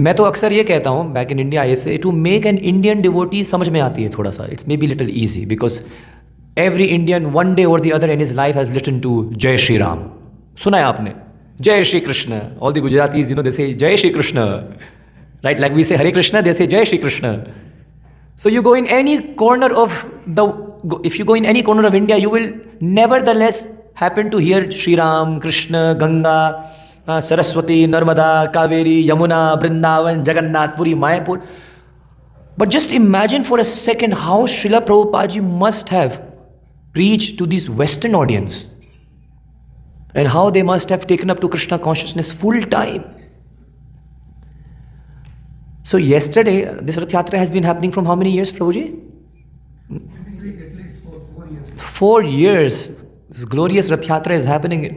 मैं तो अक्सर ये कहता हूँ back in India I say to make an Indian devotee समझ में आती है थोड़ा सा. It's may be little easy because every Indian one day or the other in his life has listen to Jai Shri Ram. सुना है आपने? Jai Shri Krishna. All the Gujaratis they say Jai Shri Krishna, right? Like we say Hare Krishna, they say Jai Shri Krishna. So you go in any corner of if you go in any corner of India, you will nevertheless happen to hear Shri Ram, Krishna, Ganga, Saraswati, Narmada, Kaveri, Yamuna, Vrindavan, Jagannath, Puri, Mayapur. But just imagine for a second how Srila Prabhupada ji must have preached to this Western audience and how they must have taken up to Krishna consciousness full time. So yesterday, this Rath Yatra has been happening from how many years, Prabhuji? At least for 4 years. 4 years. This glorious Rath Yatra is happening.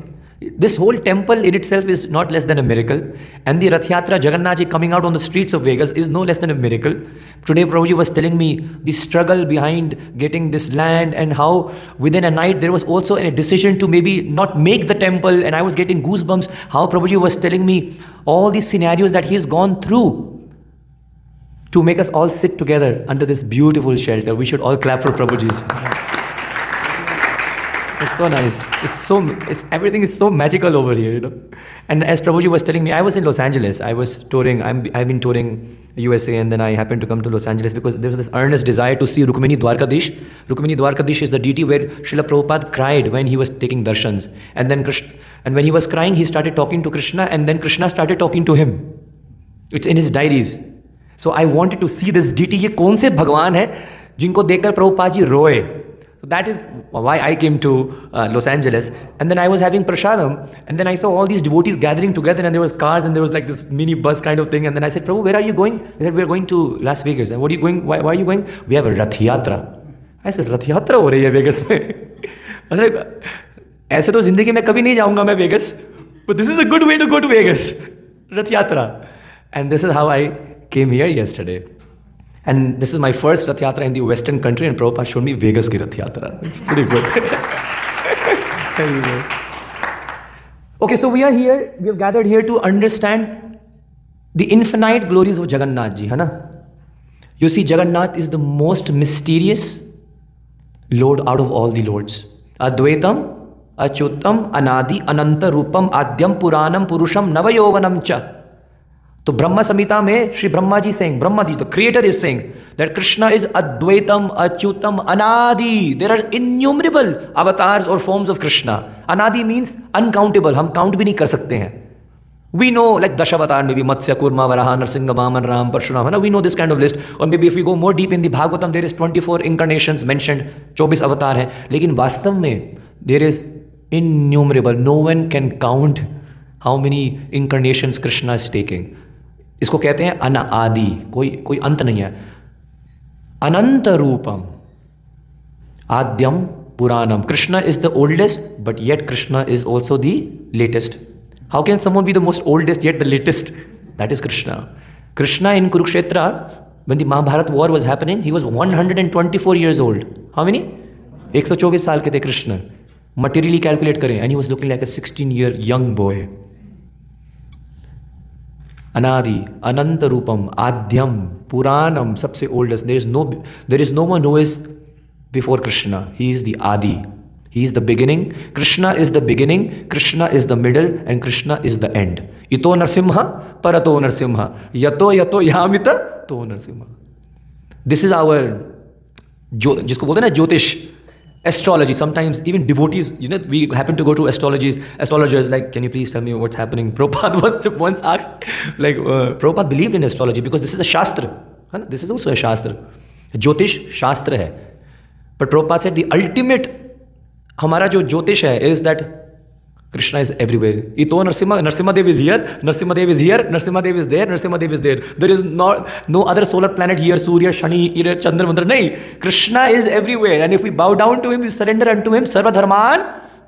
This whole temple in itself is not less than a miracle. And the Rath Yatra, Jagannath ji coming out on the streets of Vegas is no less than a miracle. Today Prabhuji was telling me the struggle behind getting this land and how within a night there was also a decision to maybe not make the temple, and I was getting goosebumps how Prabhuji was telling me all these scenarios that he has gone through to make us all sit together under this beautiful shelter. We should all clap for Prabhuji's. It's so nice. Everything is so magical over here, you know. And as Prabhuji was telling me, I was in Los Angeles. I was touring. I've been touring USA, and then I happened to come to Los Angeles because there was this earnest desire to see Rukmini Dwarkadish. Rukmini Dwarkadish is the deity where Srila Prabhupada cried when he was taking darshans. And then when he was crying, he started talking to Krishna, and then Krishna started talking to him. It's in his diaries. So I wanted to see this deity. ये कौन से भगवान है जिनको देखकर प्रभुपाद जी रोए? So that is why I came to Los Angeles. And then I was having prasadam, and then I saw all these devotees gathering together, and there was cars, and there was like this mini bus kind of thing. And then I said, Prabhu, where are you going? He said, we are going to Las Vegas. And what are you going? Why are you going? We have a Rath Yatra. I said, Rath Yatra हो रही है vagus में? मतलब ऐसे तो जिंदगी में कभी नहीं जाऊंगा मैं vagus, but this is a good way to go to Vegas. Rath Yatra. And this is how I came here yesterday. And this is my first Rath Yatra in the Western country, and Prabhupada showed me Vegas ki Rath Yatra. It's pretty good. Okay, so we are here, we have gathered here to understand the infinite glories of Jagannath ji, hai na? You see, Jagannath is the most mysterious Lord out of all the Lords. Advaitam, Achyutam, Anadi, Ananta Rupam, Adyam, Puranam, Purusham, Navayovanam cha. So Brahma Samhita mein Shri Brahma ji saying, Brahma ji, the creator, is saying that Krishna is Advaitam, Achyutam, Anadi. There are innumerable avatars or forms of Krishna. Anadi means uncountable. हम count भी नहीं कर सकते हैं. We know like Dashavatar, maybe Matsya, Kurma, Varaha, Narsinga, Vaman, Ram, Parshurama. We know this kind of list. Or maybe if we go more deep in the Bhagavatam, there is 24 incarnations mentioned. 24 avatar हैं. लेकिन वास्तव में there is innumerable. No one can count how many incarnations Krishna is taking. इसको कहते हैं अनादि, कोई अंत नहीं है. अनंत रूपम, आद्यम पुराणम. Krishna is the oldest, but yet Krishna is also the latest. How can someone be the most oldest yet the latest? That is Krishna. Krishna in Kurukshetra, when the Mahabharata war was happening, he was 124 years old. How many? 124 साल के थे Krishna. Materially calculate करें, and he was looking like a 16-year young boy. Anadi, Ananta Rupam, Adyam, Puranam, सबसे oldest. There is no one who is before Krishna. He is the Adi. He is the beginning. Krishna is the beginning. Krishna is the middle, and Krishna is the end. Ito Narsimha, Parato Narsimha. Yato Yamita, To Narsimha. This is our, जिसको बोलते हैं ना ज्योतिष, astrology. Sometimes even devotees, we happen to go to astrologers like, can you please tell me what's happening? Prabhupada was once asked, like, Prabhupada believed in astrology because this is a shastra. This is also a shastra. Jyotish shastra hai. But Prabhupada said the ultimate हमारा जो ज्योतिष है is that Krishna is everywhere. Ito Narsimha Dev is here, Narsimha Dev is here, Narsimha Dev is there, Narsimha Dev is there. There is no other solar planet here, Surya, Shani, Chandra, Mandra. Nahi. Krishna is everywhere. And if we bow down to him, we surrender unto him, Sarva Dharman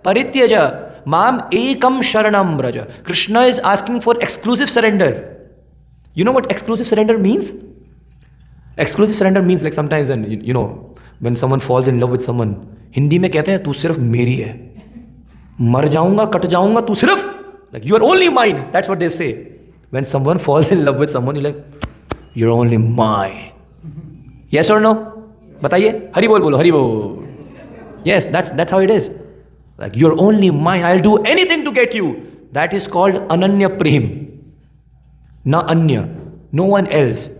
Parityaja, Mam Ekam Sharanam Braja. Krishna is asking for exclusive surrender. You know what exclusive surrender means? Exclusive surrender means like sometimes when someone falls in love with someone, Hindi में कहते हैं तू सिर्फ मेरी है, मर जाऊंगा cut जाऊंगा तू सिर्फ, like you are only mine. That's what they say. When someone falls in love with someone, you're like, you're only mine. Yes or no? Bataiye? Hari bol bolo, hari bol. Yes, that's how it is. Like, you're only mine. I'll do anything to get you. That is called Ananya Prem. Na Anya. No one else.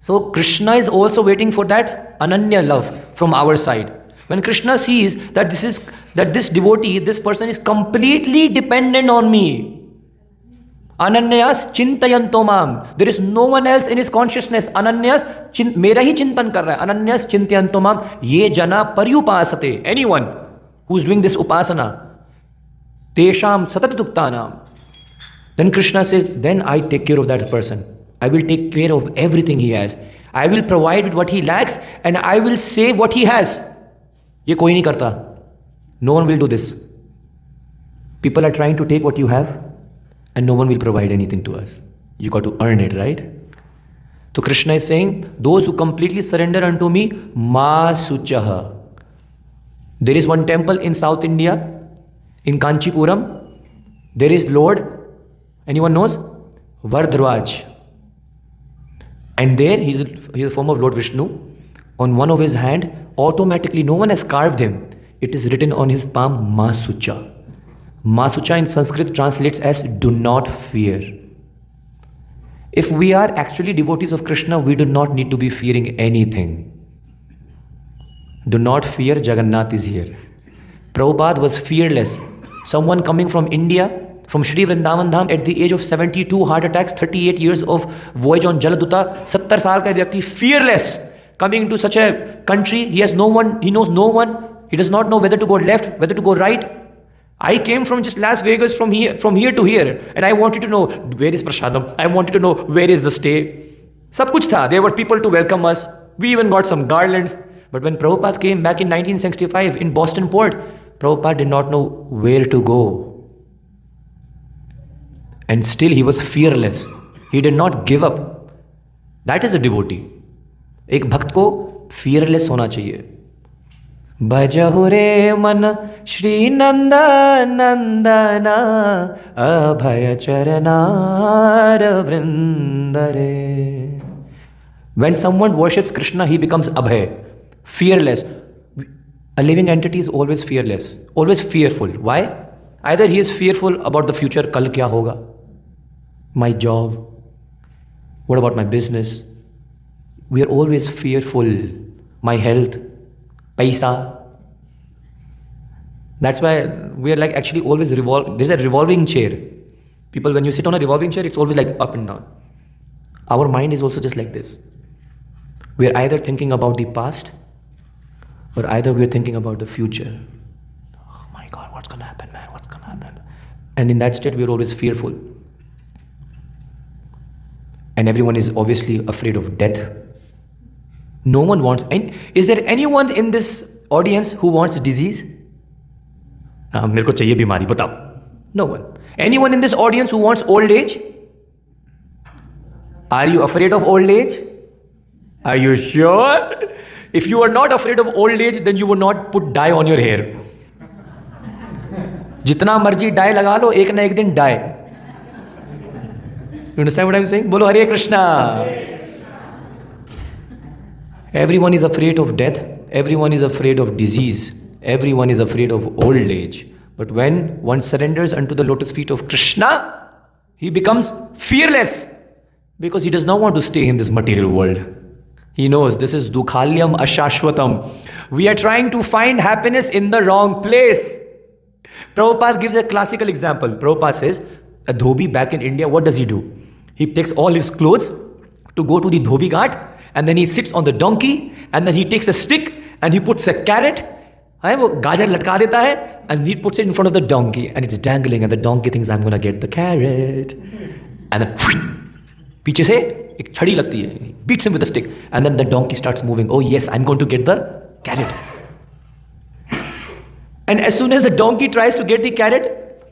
So Krishna is also waiting for that Ananya love from our side. When Krishna sees that this devotee, this person is completely dependent on me. Ananyas chintayanto mam. There is no one else in his consciousness. Ananyas mera hi chintan kar raha hai. Ananyas chintayanto mam. Ye jana paryupasate. Anyone who's doing this upasana. Tesham satatuktanam. Then Krishna says, then I take care of that person. I will take care of everything he has. I will provide with what he lacks and I will save what he has. Ye koi nahi karta. No one will do this. People are trying to take what you have and no one will provide anything to us. You got to earn it, right? So Krishna is saying, those who completely surrender unto me, ma suchaha. There is one temple in South India, in Kanchipuram. There is Lord, anyone knows? Vardhraj. And there he is a form of Lord Vishnu. On one of his hand, automatically, no one has carved him. It is written on his palm, Ma Sucha. Ma Sucha in Sanskrit translates as do not fear. If we are actually devotees of Krishna, we do not need to be fearing anything. Do not fear, Jagannath is here. Prabhupada was fearless. Someone coming from India, from Shri Vrindavan Dham at the age of 72 heart attacks, 38 years of voyage on Jaladuta, 70 saal ka vyakti, fearless, coming to such a country, he has no one, he knows no one, he does not know whether to go left, whether to go right. I came from just Las Vegas from here to here, and I wanted to know where is Prasadam, I wanted to know where is the stay. Sab kuch tha, there were people to welcome us, we even got some garlands. But when Prabhupada came back in 1965 in Boston port, Prabhupada did not know where to go. And still he was fearless. He did not give up. That is a devotee. एक भक्त को fearless होना चाहिए. बजहु रे मन श्री नंदा नंदना अभय चरणार वृंदरे. When someone worships Krishna, he becomes abhay, fearless. A living entity is always fearless, always fearful. Why? Either he is fearful about the future, kal kya hoga? My job, what about my business? We are always fearful. My health, paisa. That's why we are like actually always there's a revolving chair. People, when you sit on a revolving chair, it's always like up and down. Our mind is also just like this. We are either thinking about the past or either we are thinking about the future. Oh my God, what's gonna happen, man? What's gonna happen? And in that state, we are always fearful. And everyone is obviously afraid of death. No one wants. And is there anyone in this audience who wants disease? मेरे को चाहिए बीमारी, बताओ. No one. Anyone in this audience who wants old age? Are you afraid of old age? Are you sure? If you are not afraid of old age, then you will not put dye on your hair. जितना मर्जी dye लगा लो, एक ना एक दिन dye. You understand what I'm saying? Bolo Hare Krishna. Everyone is afraid of death. Everyone is afraid of disease. Everyone is afraid of old age. But when one surrenders unto the lotus feet of Krishna, he becomes fearless because he does not want to stay in this material world. He knows this is dukhalyam ashashvatam. We are trying to find happiness in the wrong place. Prabhupada gives a classical example. Prabhupada says, a dhobi back in India, what does he do? He takes all his clothes to go to the dhobi ghat, and then he sits on the donkey, and then he takes a stick and he puts a carrot, वो गाजर लटका देता है, and he puts it in front of the donkey and it's dangling and the donkey thinks I'm gonna get the carrot, and then पीछे से एक छड़ी लगती है, beats him with a stick, and then the donkey starts moving. Oh yes, I'm going to get the carrot. And as soon as the donkey tries to get the carrot,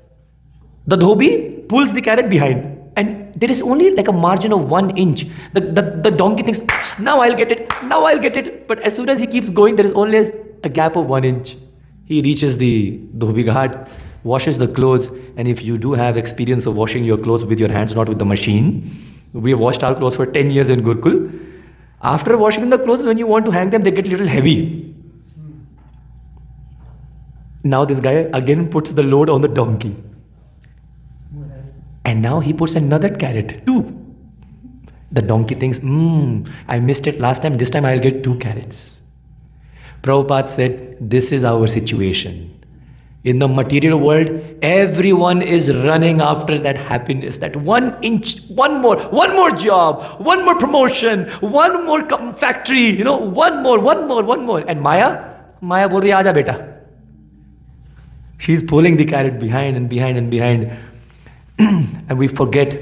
the dhobi pulls the carrot behind. And there is only like a margin of 1 inch. The donkey thinks, now I'll get it, now I'll get it. But as soon as he keeps going, there is only a gap of 1 inch. He reaches the dhobi ghat. washes the clothes. And if you do have experience of washing your clothes with your hands, not with the machine, we have washed our clothes for 10 years in Gurukul. After washing the clothes, when you want to hang them, they get a little heavy. Now this guy again puts the load on the donkey. And now he puts another carrot, 2. The donkey thinks, I missed it last time, this time I'll get 2 carrots. Prabhupada said, this is our situation. In the material world, everyone is running after that happiness, that 1 inch, one more job, one more promotion, one more factory, one more. And Maya bol rahi, aaja beta. She's pulling the carrot behind and behind and behind. And we forget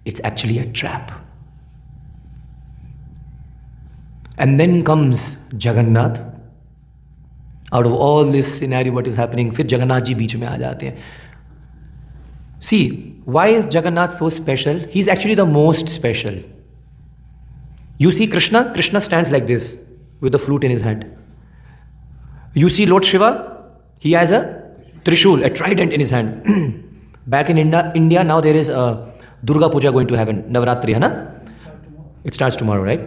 it's actually a trap. And then comes Jagannath. Out of all this scenario, what is happening, फिर जगन्नाथ जी बीच में आ जाते हैं. See, why is Jagannath so special? He's actually the most special. You see Krishna stands like this with the flute in his hand. You see Lord Shiva, he has a Trishul, a trident in his hand. Back in India, now there is a Durga Puja going to happen, Navratri, hai na? It starts tomorrow, right?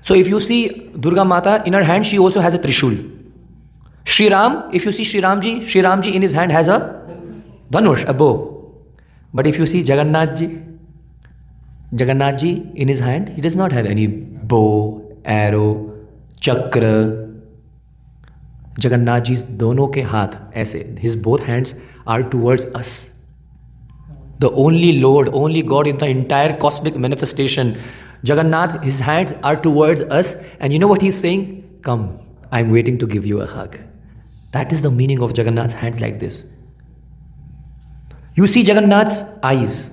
So if you see Durga Mata, in her hand she also has a Trishul. Shri Ram, if you see Shri Ramji in his hand has a Dhanush, a bow. But if you see Jagannath ji in his hand, he does not have any bow, arrow, chakra. Jagannath ji's dono ke haath, aise, his both hands are towards us. The only Lord, only God in the entire cosmic manifestation. Jagannath, his hands are towards us, and you know what he's saying? Come, I'm waiting to give you a hug. That is the meaning of Jagannath's hands like this. You see Jagannath's eyes.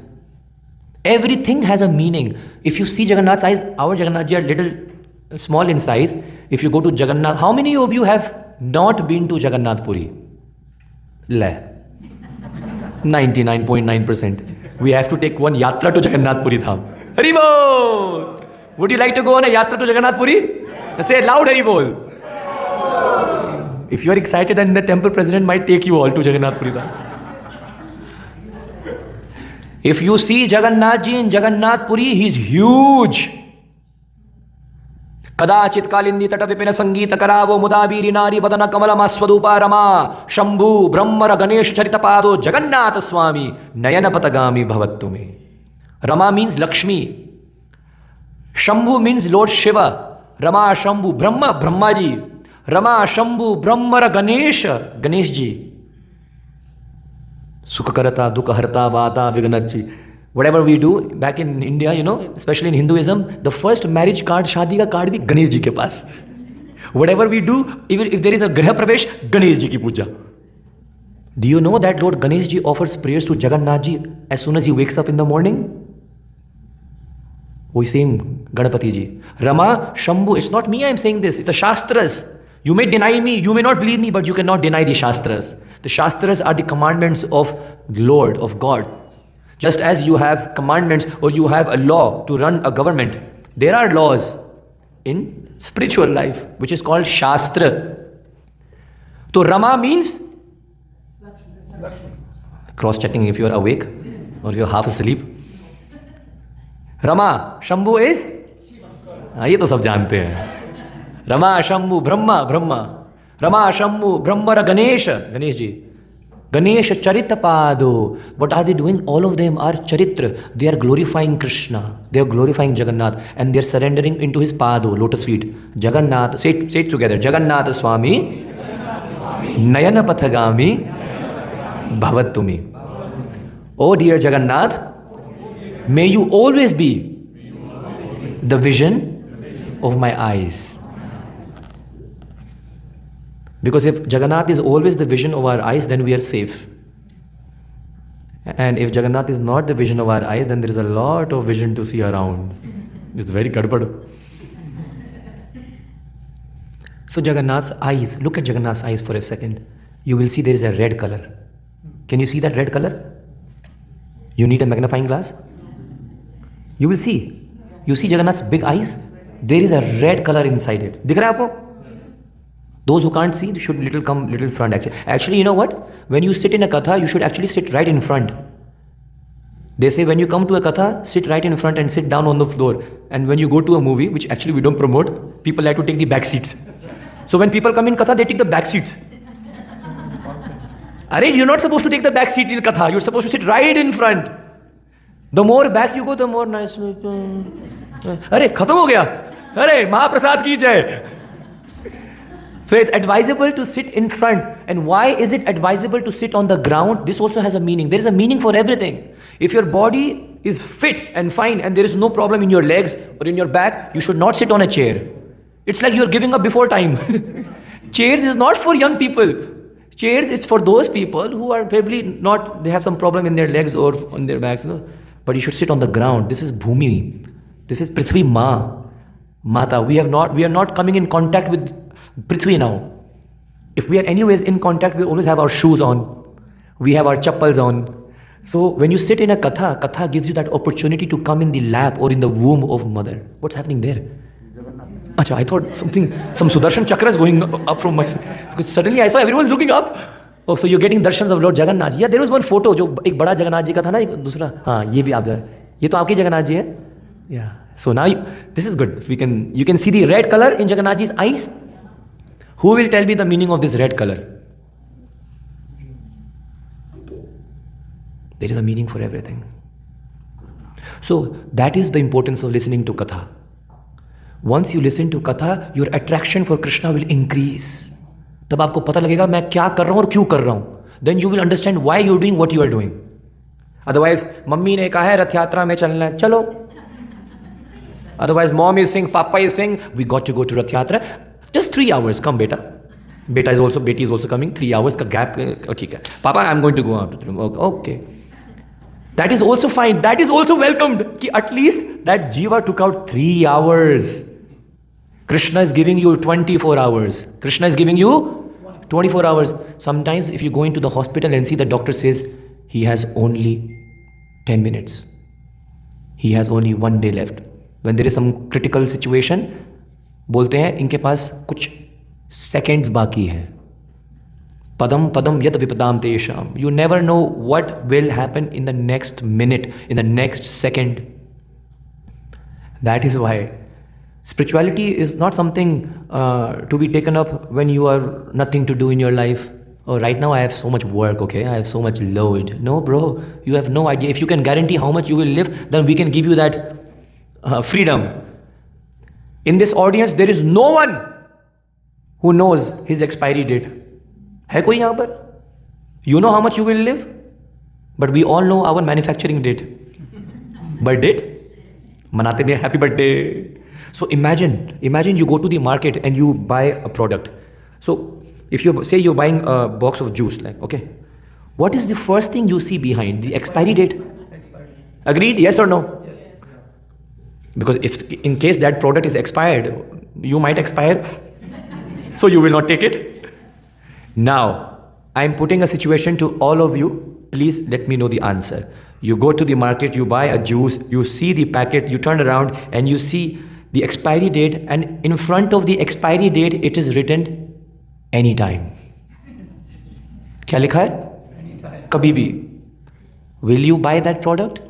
Everything has a meaning. If you see Jagannath's eyes, our Jagannath ji are little small in size. If you go to Jagannath, how many of you have not been to Jagannath Puri? 99.9%. We have to take one yatra to Jagannath Puri Dham. Haribol! Would you like to go on a yatra to Jagannath Puri? Say loud Haribol. If you are excited, then the temple president might take you all to Jagannath Puri Dham. If you see Jagannath ji in Jagannath Puri, he's huge. Kadachit kalindi tata vipina sangeeta karavo mudabiri nari vadana kamala maswadupa Rama Shambhu Brahmara Ganesh Charitapado Jagannath Swami Nayana Patagami Bhavattume. Rama means Lakshmi. Shambhu means Lord Shiva. Rama Shambhu Brahma ji. Rama Shambhu Brahmara Ganesh ji. Sukhakarata Dukhaharta Vata Viganachi. Whatever we do back in India, especially in Hinduism, the first marriage card, Shadi ka card bhi Ganesh ji ke paas. Whatever we do, even if there is a Graha Pravesh, Ganesh ji ki puja. Do you know that Lord Ganesh ji offers prayers to Jagannath ji as soon as he wakes up in the morning? We same Ganapati ji. Rama, Shambhu, it's not me I am saying this, it's the Shastras. You may deny me, you may not believe me, but you cannot deny the Shastras. The Shastras are the commandments of Lord, of God. Just as you have commandments or you have a law to run a government, there are laws in spiritual life which is called Shastra. So Rama means cross-checking if you are awake or if you are half asleep. Rama, Shambhu is? ये तो सब जानते हैं. Rama, Shambhu, Brahma. Rama, Shambhu, Brahmara Ganesh ji. Ganesh Charitapado. What are they doing? All of them are Charitra. They are glorifying Krishna. They are glorifying Jagannath. And they are surrendering into his Pado, lotus feet. Jagannath, say it together. Jagannath Swami, Nayana Pathagami, Bhavattumi. Oh dear Jagannath, may you always be the vision of my eyes. Because if Jagannath is always the vision of our eyes, then we are safe. And if Jagannath is not the vision of our eyes, then there is a lot of vision to see around. It's very gadbad. So Jagannath's eyes, look at Jagannath's eyes for a second. You will see there is a red color. Can you see that red color? You need a magnifying glass? You will see. You see Jagannath's big eyes? There is a red color inside it. दिख रहा है आपको? Those who can't see should come little front actually. Actually, you know what? When you sit in a katha, you should actually sit right in front. They say when you come to a katha, sit right in front and sit down on the floor. And when you go to a movie, which actually we don't promote, people like to take the back seats. So when people come in katha, they take the back seats. Arey, you're not supposed to take the back seat in katha. You're supposed to sit right in front. The more back you go, the more nice. Arey, khatam ho gaya. Arey, Mahaprasad ki jai. So it's advisable to sit in front. And why is it advisable to sit on the ground? This also has a meaning. There is a meaning for everything. If your body is fit and fine and there is no problem in your legs or in your back, you should not sit on a chair. It's like you're giving up before time. Chairs is not for young people. Chairs is for those people who are probably not, they have some problem in their legs or on their backs. But you should sit on the ground. This is Bhumi. This is Prithvi Ma. Mata. We are not coming in contact with Prithvi now. If we are anyways in contact, we always have our shoes on. We have our chappals on. So when you sit in a katha gives you that opportunity to come in the lap or in the womb of mother. What's happening there? Achha, I thought some Sudarshan Chakra is going up from my side. Because suddenly I saw everyone's looking up. Oh, so you're getting darshans of Lord Jagannath. Yeah, there was one photo, जो एक बड़ा जगन्नाथ जी का था ना, एक दूसरा. हाँ, ये भी आप ये तो आपके जगन्नाथ जी है. Yeah. So now this is good. You can see the red color in Jagannath ji's eyes. Who will tell me the meaning of this red color? There is a meaning for everything. So that is the importance of listening to katha. Once you listen to katha, your attraction for Krishna will increase. तब आपको पता लगेगा मैं क्या कर रहा हूँ और क्यों कर रहा हूँ. Then you will understand why you are doing what you are doing. Otherwise, mummy ने कहा है रथ यात्रा में चलना है, चलो. Otherwise, mom is saying, Papa is saying, we got to go to Rath Yatra. Just 3 hours, come beta. Beti is also coming, 3 hours ka gap. Okay, Papa, I'm going to go out. Okay. That is also fine. That is also welcomed. Ki at least that jiva took out 3 hours. Krishna is giving you 24 hours. Krishna is giving you 24 hours. Sometimes if you go into the hospital and see the doctor says, he has only 10 minutes. He has only 1 day left. When there is some critical situation, बोलते हैं इनके पास कुछ seconds बाकी है. Padam padam yad vipadam tesham. You never know what will happen in the next minute, in the next second. That is why spirituality is not something to be taken up when you are nothing to do in your life. Oh, right now I have so much work, okay? I have so much load. No, bro, you have no idea. If you can guarantee how much you will live, then we can give you that freedom. In this audience, there is no one who knows his expiry date. है कोई यहाँ पर? You know how much you will live? But we all know our manufacturing date. Birth date? मनाते हैं happy birthday. So imagine you go to the market and you buy a product. So if you say you're buying a box of juice, like, okay, what is the first thing you see behind? The expiry date. Expired. Agreed? Yes or no? Yes. Because if in case that product is expired, you might expire. So you will not take it. Now, I'm putting a situation to all of you. Please let me know the answer. You go to the market, you buy a juice, you see the packet, you turn around and you see the expiry date, and in front of the expiry date, it is written anytime. क्या लिखा है? Anytime. कभी भी. Will you buy that product?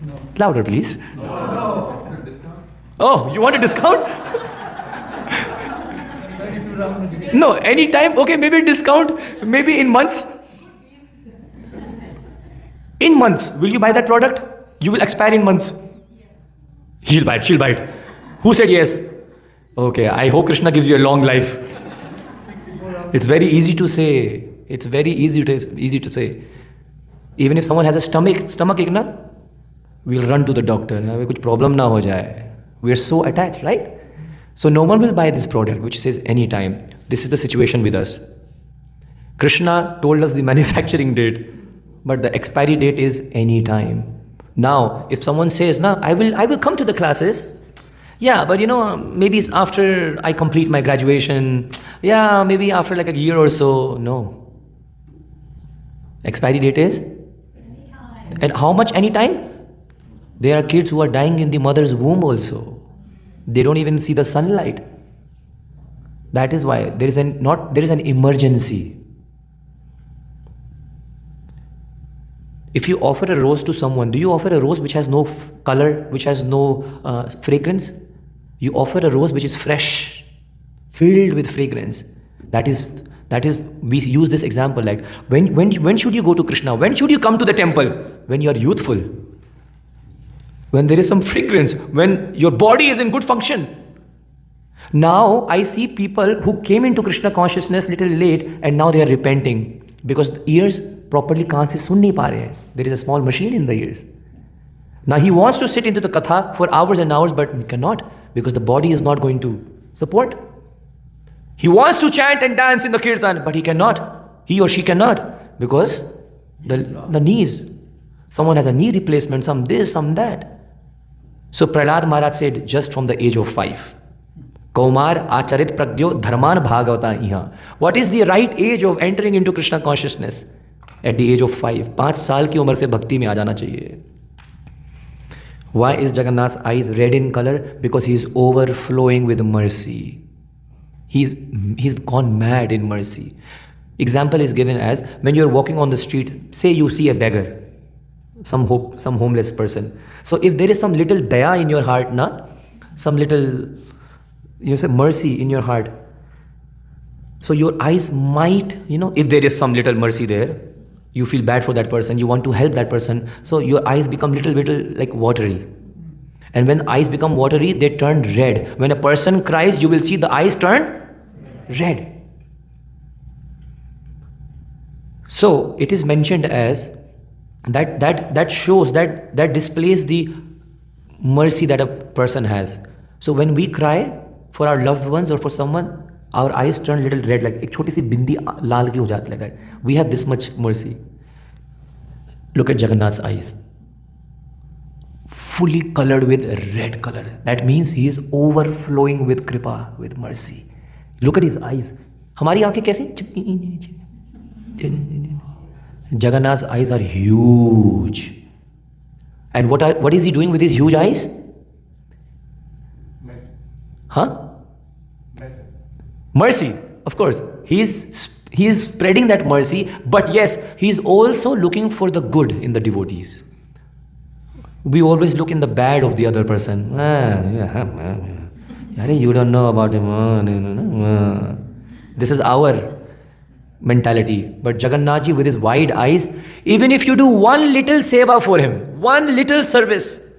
No. Louder, please. No. Oh, you want a discount? Ready to run again. No, anytime. Okay, maybe discount, maybe in months. In months, will you buy that product? You will expire in months. He'll buy it, she'll buy it. Who said yes? Okay, I hope Krishna gives you a long life. 64 hours. It's very easy to say. It's very easy to say. Even if someone has a stomach ache na, we'll run to the doctor. Kuch problem na ho jaye. We are so attached, right? So no one will buy this product which says anytime. This is the situation with us. Krishna told us the manufacturing date, but the expiry date is anytime. Now, if someone says, "No, I will come to the classes." Yeah, but maybe it's after I complete my graduation. Yeah, maybe after like a year or so. No. Expiry date is? Anytime. And how much anytime? There are kids who are dying in the mother's womb also. They don't even see the sunlight. That is why there is an emergency. If you offer a rose to someone, do you offer a rose which has no color, which has no fragrance? You offer a rose which is fresh, filled with fragrance. That is. We use this example like when should you go to Krishna? When should you come to the temple? When you are youthful. When there is some fragrance. When your body is in good function. Now I see people who came into Krishna consciousness little late and now they are repenting because the ears properly कान से सुन नहीं पा रहे हैं. There is a small machine in the ears. Now he wants to sit into the katha for hours and hours but he cannot because the body is not going to support. He wants to chant and dance in the kirtan but he cannot. He or she cannot because the knees. Someone has a knee replacement, some this, some that. So Prahlad Maharaj said just from the age of 5. Kaumar acharit pragyo dharman bhagavata iha. What is the right age of entering into Krishna consciousness? At the age of 5. 5 साल की उम्र से भक्ति में आ जाना चाहिए. Why is Jagannath's eyes red in color? Because he is overflowing with mercy. He's gone mad in mercy. Example is given as when you're walking on the street, say you see a beggar, some homeless person. So if there is some little daya in your heart, some little mercy in your heart, so your eyes might, if there is some little mercy there, you feel bad for that person, you want to help that person, so your eyes become little like watery. And when eyes become watery, they turn red. When a person cries, you will see the eyes turn red. So it is mentioned as that shows that displays the mercy that a person has. So when we cry for our loved ones or for someone, our eyes turn little red, like एक छोटी सी बिंदी लाल की हो जाती like that. We have this much mercy. Look at Jagannath's eyes. Fully colored with red color. That means he is overflowing with kripa, with mercy. Look at his eyes. हमारी आंखें कैसी? Jagannath's eyes are huge. And what is he doing with his huge eyes? Mercy, of course. He is spreading that mercy, but yes, he is also looking for the good in the devotees. We always look in the bad of the other person. You don't know about him. This is our mentality. But Jagannath ji with his wide eyes, even if you do one little seva for him, one little service,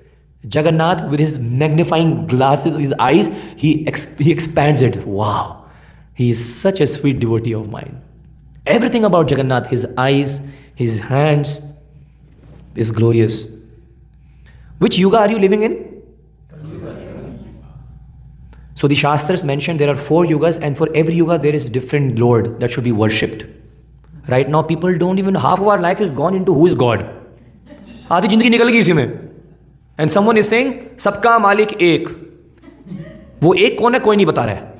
Jagannath with his magnifying glasses, his eyes, he expands it. Wow. He is such a sweet devotee of mine. Everything about Jagannath, his eyes, his hands, is glorious. Which yuga are you living in? So the Shastras mentioned there are 4 yugas and for every yuga there is different Lord that should be worshipped. Right now people don't even, half of our life is gone into who is God. आधी जिंदगी निकल गई इसी में. And someone is saying, सबका मालिक एक. वो एक कौन है कोई नहीं बता रहा है.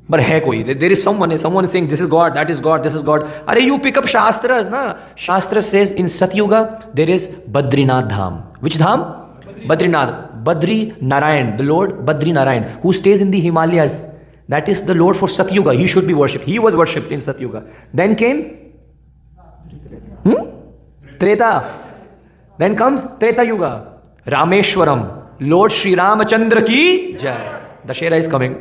But है कोई. There is someone is saying this is God, that is God, this is God. Arey, you pick up Shastras, na? Shastra says in Satyuga there is Badrinath Dham. Which Dham? Badrinath. Badri Narayan, the Lord Badri Narayan, who stays in the Himalayas. That is the Lord for Satyuga. He should be worshipped. He was worshipped in Satyuga. Then came Treta. Then comes Treta Yuga. Rameshwaram. Lord Sri Ramachandra ki Jai. Dashera is coming.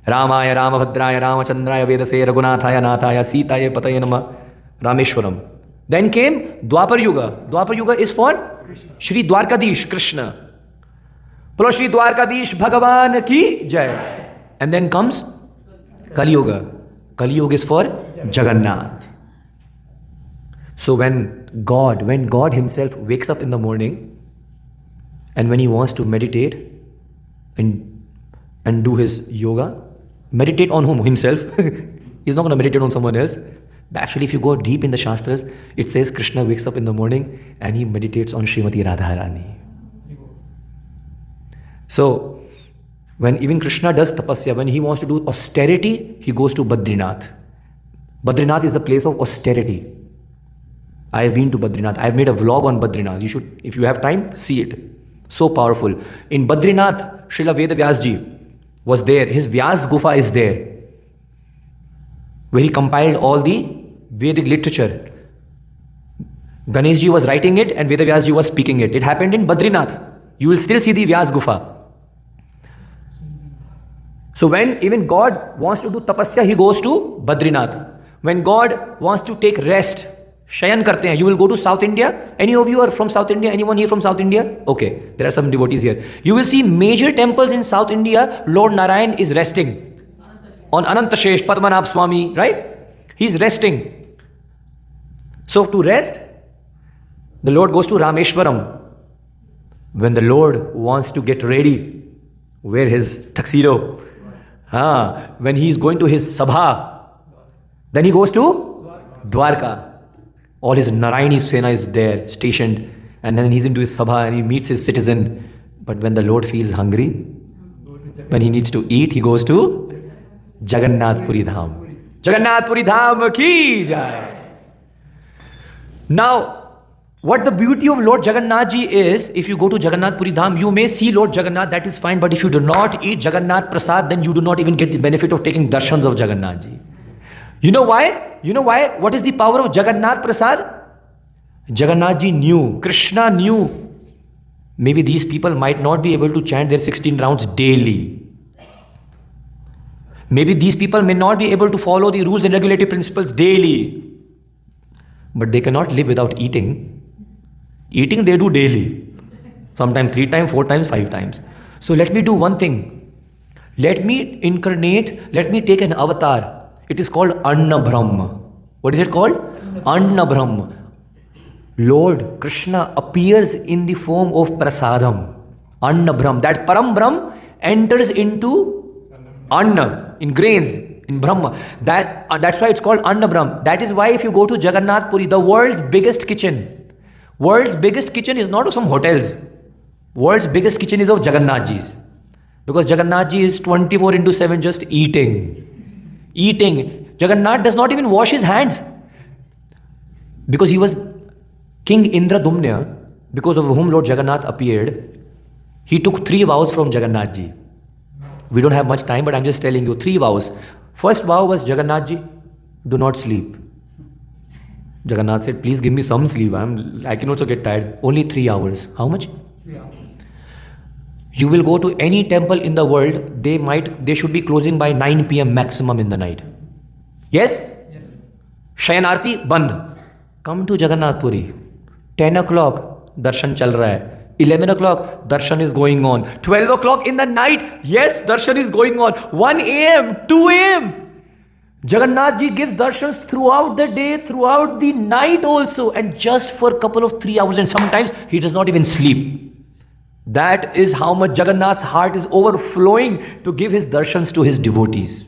Ramaya, Ramabhadraya, Ramachandraya, Vedase, Raghunathaya, Nathaya, Sitaya, Pataya Nama, Rameshwaram. Then came Dwapar Yuga. Dwapar Yuga is for Shri Dwarkadish, Krishna. Bolo Shri Dwarkadish Bhagavan ki Jai. And then comes Kali Yuga. Kali Yuga is for Jagannath. So when God himself wakes up in the morning and when he wants to meditate and do his yoga, meditate on whom? Himself. He's not going to meditate on someone else. But actually, if you go deep in the Shastras, it says Krishna wakes up in the morning and he meditates on Srimati Radharani. So, when even Krishna does tapasya, when he wants to do austerity, he goes to Badrinath. Badrinath is the place of austerity. I have been to Badrinath. I have made a vlog on Badrinath. You should, if you have time, see it. So powerful. In Badrinath, Srila Radhe Vdas ji was there. His Vyas Gufa is there. where he compiled all the Vedic literature. Ganesh ji was writing it and Veda Vyas ji was speaking it. It happened in Badrinath. You will still see the Vyas Gufa. So when even God wants to do tapasya, he goes to Badrinath. When God wants to take rest, Shayan karte hain, you will go to South India. Any of you are from South India? Anyone here from South India? Okay, there are some devotees here. You will see major temples in South India. Lord Narayan is resting on Anantashesh, Padmanabh Swami, right? He's resting. So to rest, the Lord goes to Rameshwaram. When the Lord wants to get ready, wear his tuxedo, when he is going to his sabha, then he goes to Dwarka. All his Narayani Sena is there, stationed, and then he's into his sabha and he meets his citizen. But when the Lord feels hungry, when he needs to eat, he goes to Jagannath Puri Dham. Jagannath Puri Dham ki jai. Now, what the beauty of Lord Jagannath ji is, if you go to Jagannath Puri Dham, you may see Lord Jagannath, that is fine, but if you do not eat Jagannath Prasad, then you do not even get the benefit of taking darshans of Jagannath ji. You know why? You know why? What is the power of Jagannath Prasad? Jagannath ji knew, Krishna knew, maybe these people might not be able to chant their 16 rounds daily. Maybe these people may not be able to follow the rules and regulative principles daily. But they cannot live without eating. Eating they do daily. Sometimes 3 times, 4 times, 5 times. So let me do one thing. Let me incarnate, let me take an avatar. It is called Anna Brahma. What is it called? Anna Brahma. Lord Krishna appears in the form of Prasadam. Anna Brahma. That Param Brahm enters into Anna, in grains, in Brahma. That's why it's called Anna Brahma. That is why if you go to Jagannath Puri, the world's biggest kitchen is not of some hotels. World's biggest kitchen is of Jagannath Ji's. Because Jagannath Ji is 24/7 just eating. Jagannath does not even wash his hands. Because he was King Indradumna, because of whom Lord Jagannath appeared, he took 3 vows from Jagannath Ji. We don't have much time, but I'm just telling you 3 vows. First vow was, Jagannath Ji, do not sleep. Jagannath said, please give me some sleep. I can also get tired. Only 3 hours. How much? 3 hours. You will go to any temple in the world, they should be closing by 9 p.m. maximum in the night. Yes? Yes. Shayan Aarti, band. Come to Jagannath Puri. 10 o'clock, darshan chal raha hai. 11 o'clock, darshan is going on. 12 o'clock in the night, yes, darshan is going on. 1 a.m., 2 a.m. Jagannath Ji gives darshans throughout the day, throughout the night also, and just for a couple of 3 hours, and sometimes he does not even sleep. That is how much Jagannath's heart is overflowing to give his darshans to his devotees.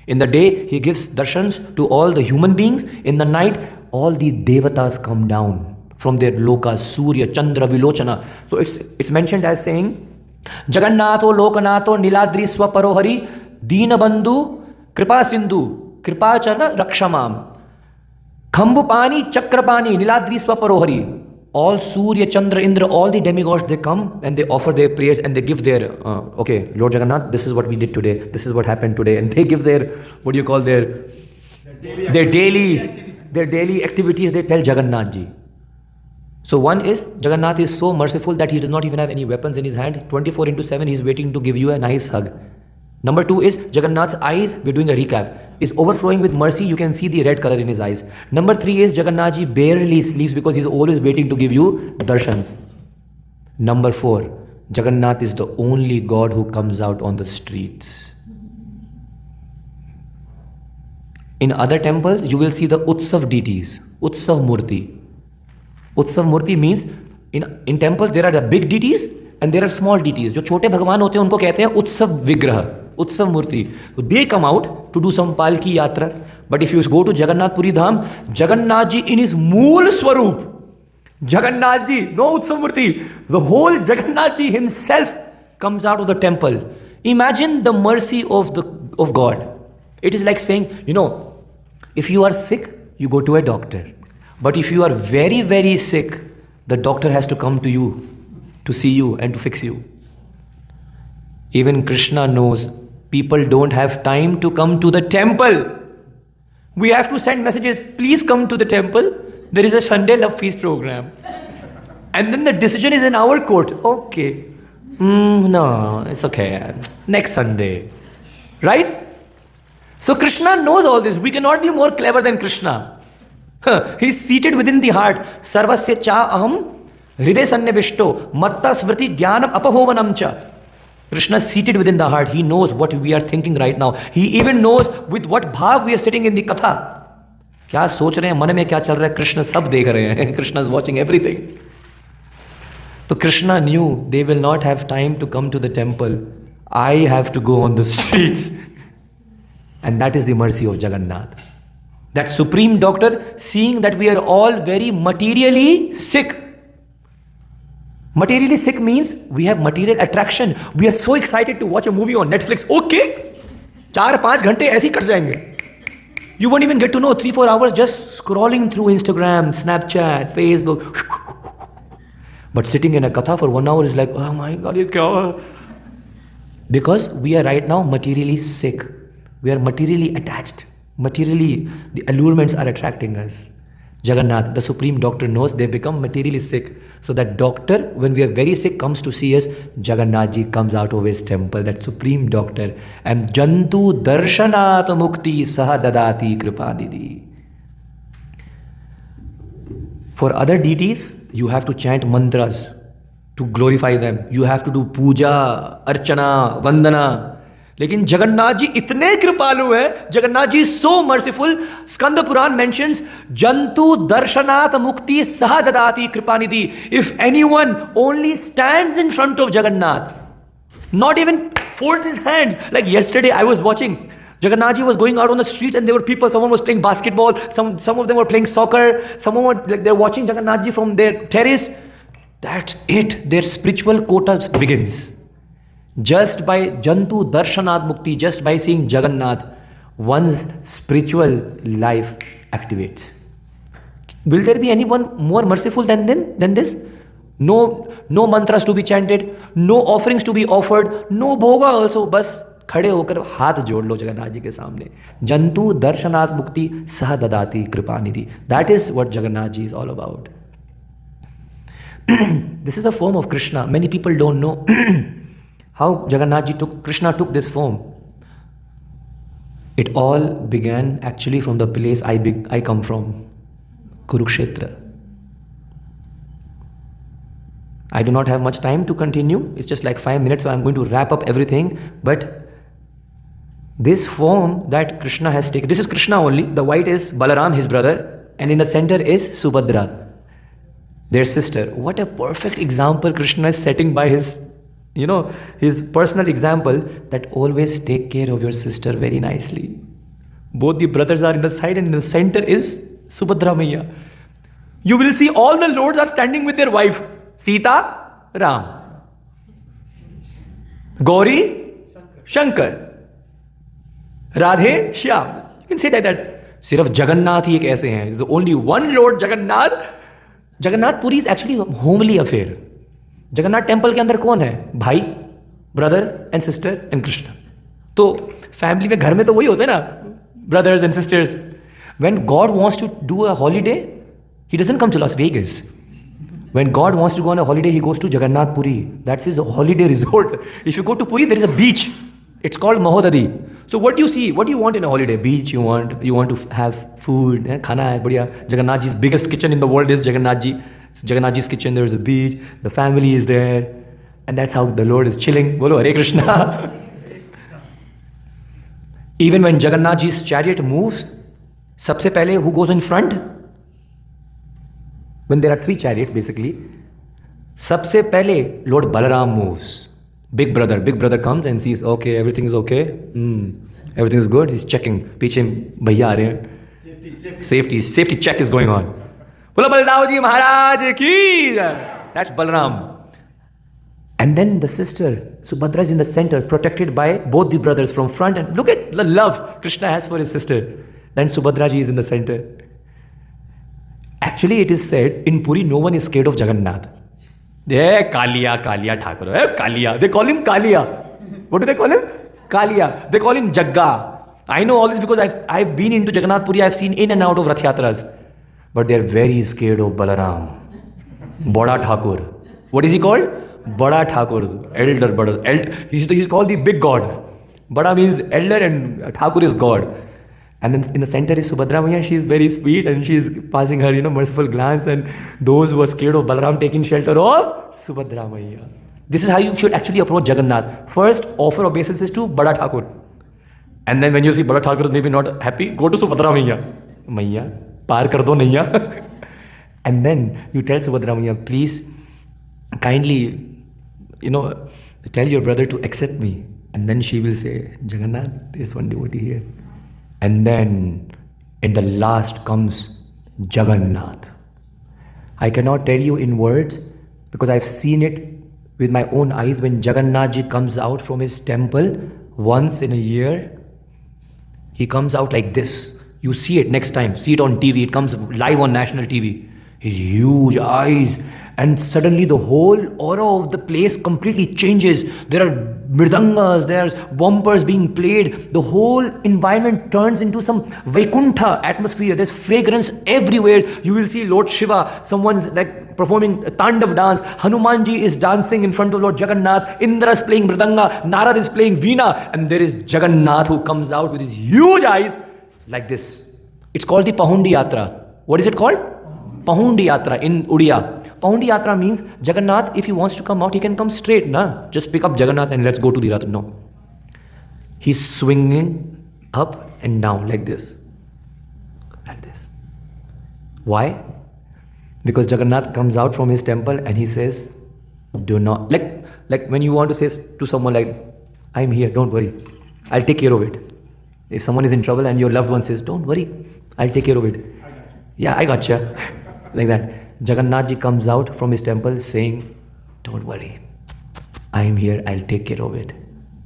In the day, he gives darshans to all the human beings. In the night, all the devatas come down from their lokas, Surya, Chandra, Vilochana. So it's mentioned as saying, Jagannatho Lokanato Niladri Swaparohari Deenabandhu Kripa Sindhu Kripachana Rakshamam Khambupani Chakrapani Niladri Swaparohari. All Surya, Chandra, Indra, all the demigods, they come and they offer their prayers and they give their, okay, Lord Jagannath, this is what we did today, this is what happened today. And they give their, what do you call their daily activities, they tell Jagannath Ji. So one is, Jagannath is so merciful that he does not even have any weapons in his hand. 24/7, he is waiting to give you a nice hug. Number 2 is, Jagannath's eyes, we're doing a recap, is overflowing with mercy. You can see the red color in his eyes. Number 3 is, Jagannath Ji barely sleeps because he's always waiting to give you darshans. Number 4, Jagannath is the only God who comes out on the streets. In other temples, you will see the Utsav deities, Utsav Murti. Utsav Murti means, in temples there are the big deities and there are small deities. जो छोटे भगवान होते हैं उनको कहते हैं उत्सव विग्रह, उत्सव मूर्ति. So they come out to do some palki yatra. But if you go to Jagannath Puri Dham, Jagannath Ji in his mool swaroop, Jagannath Ji, no Utsav Murti, the whole Jagannath Ji himself comes out of the temple. Imagine the mercy of God. It is like saying, if you are sick, you go to a doctor. But if you are very, very sick, the doctor has to come to you to see you and to fix you. Even Krishna knows people don't have time to come to the temple. We have to send messages, please come to the temple. There is a Sunday love feast program. And then the decision is in our court. Okay. No, it's okay. Next Sunday. Right? So Krishna knows all this. We cannot be more clever than Krishna. He's seated within the heart. Sarvasya cha aham hriday sannivishto matta smriti jnanam apahovanam cha. Krishna is seated within the heart. He knows what we are thinking right now. He even knows with what bhav we are sitting in the katha. क्या सोच रहे हैं मन में क्या चल रहा है कृष्ण सब देख रहे हैं कृष्ण इज वॉचिंग एवरीथिंग तो Krishna knew they will not have time to come to the temple I have to go on the streets and that is the mercy of Jagannath that supreme doctor seeing that we are all very materially sick materially sick means we have material attraction we are so excited to watch a movie on Netflix okay 4-5 घंटे ऐसे ही cut जाएंगे You won't even get to know 3-4 hours just scrolling through Instagram, Snapchat, Facebook. But sitting in a katha for 1 hour is like, oh my God, ye kya? Because we are right now materially sick. We are materially attached. Materially, the allurements are attracting us. Jagannath, the supreme doctor, knows they become materially sick. So that doctor, when we are very sick, comes to see us. Jagannath ji comes out of his temple, that supreme doctor. And jantu darshanat mukti saha dadati kripanidhi. For other deities, you have to chant mantras to glorify them. You have to do puja, archana, vandana. लेकिन जगन्नाथ जी इतने कृपालु है Jagannath ji so merciful Skanda Purana mentions जंतु दर्शनात् मुक्ति सह ददाति कृपानिधि if anyone only stands in front of Jagannath not even folds his hands like yesterday I was watching Jagannath ji was going out on the street and there were people someone was playing basketball some of them were playing soccer someone were like, they're watching Jagannath ji from their terrace that's it their spiritual quota begins just by jantu darshanat mukti just by seeing Jagannath one's spiritual life activates will there be anyone more merciful than this no mantras to be chanted no offerings to be offered no bhoga also bas खड़े होकर हाथ जोड़ लो जगन्नाथ जी के सामने जंतु दर्शनात् मुक्ति सह ददाति कृपानिधि that is what Jagannath ji is all about this is a form of Krishna many people don't know how Jagannath ji Krishna took this form. It all began actually from the place I come from, Kurukshetra. I do not have much time to continue. It's just like 5 minutes, so I'm going to wrap up everything. But this form that Krishna has taken, this is Krishna only. The white is Balaram, his brother, and in the center is Subhadra, their sister. What a perfect example Krishna is setting by his his personal example that always take care of your sister very nicely. Both the brothers are in the side and in the center is Subhadra Maiya. You will see all the lords are standing with their wife. Sita, Ram. Gauri, Shankar. Radhe, Shyam. You can say like that. सिर्फ जगन्नाथ ही एक ऐसे हैं. There's only one Lord Jagannath. Jagannath Puri is actually a homely affair. Jagannath temple के अंदर कौन है भाई brother and sister and Krishna तो फैमिली में घर में तो वही होते हैं ना brothers and sisters when God wants to do a holiday he doesn't come to Las Vegas when God wants to go on a holiday he goes to Jagannath Puri that's his holiday resort if you go to Puri there is a beach it's called Mahodadhi so what you see what you want in a holiday beach you want to have food खाना है बढ़िया जगन्नाथ जी biggest kitchen in the world is Jagannath ji's kitchen, there is a beach, the family is there, and that's how the Lord is chilling. Bolo Hare Krishna. Even when Jagannath ji's chariot moves, sabse pehle who goes in front? When there are 3 chariots basically, sabse pehle Lord Balaram moves. Big brother comes and sees, okay, everything is okay. Everything is good. He's checking. Piche bhaiya aa rahe hain. Safety check is going on. बोलो बलदाव जी महाराज की that's Balaram and then the sister Subhadra is in the center protected by both the brothers from front and look at the love Krishna has for his sister then Subhadra ji is in the center actually it is said in Puri no one is scared of Jagannath Kaliya Thakur Kaliya they call him Kaliya what do they call him Kaliya they call him Jagga I know all this because I've been into Jagannath Puri, I've seen in and out of Rath Yatras. But they're very scared of Balaram. Bada Thakur. What is he called? Bada Thakur. Elder Bada. He's called the big god. Bada means elder and Thakur is god. And then in the center is Subhadra Maya. She's very sweet and she's passing her, merciful glance. And those who are scared of Balaram taking shelter of Subhadra Maya. This is how you should actually approach Jagannath. First, offer obeisances to Bada Thakur. And then when you see Bada Thakur is maybe not happy, go to Subhadra Maya. Maya, paar kar do naiya. And then you tell Subhadra Maya, please, kindly, tell your brother to accept me. And then she will say, Jagannath, there's one devotee here. And then in the last comes Jagannath. I cannot tell you in words because I've seen it with my own eyes when Jagannath ji comes out from his temple once in a year. He comes out like this. You see it next time. See it on TV. It comes live on national TV. His huge eyes. And suddenly the whole aura of the place completely changes. There are mridangas, there's bumpers being played. The whole environment turns into some Vaikuntha atmosphere. There's fragrance everywhere. You will see Lord Shiva. Someone's like performing a Tandav dance. Hanumanji is dancing in front of Lord Jagannath. Indra is playing mridanga. Narad is playing veena. And there is Jagannath who comes out with his huge eyes like this. It's called the Pahundi Yatra. What is it called? Pahundi Yatra in Odia. Pahundi Yatra means Jagannath, if he wants to come out, he can come straight. Nah? Just pick up Jagannath and let's go to the Rath. No. He's swinging up and down like this. Like this. Why? Because Jagannath comes out from his temple and he says, do not, like when you want to say to someone like, I'm here, don't worry. I'll take care of it. If someone is in trouble and your loved one says, don't worry, I'll take care of it. Yeah, I gotcha. Like that. Jagannath ji comes out from his temple saying, don't worry, I am here, I'll take care of it.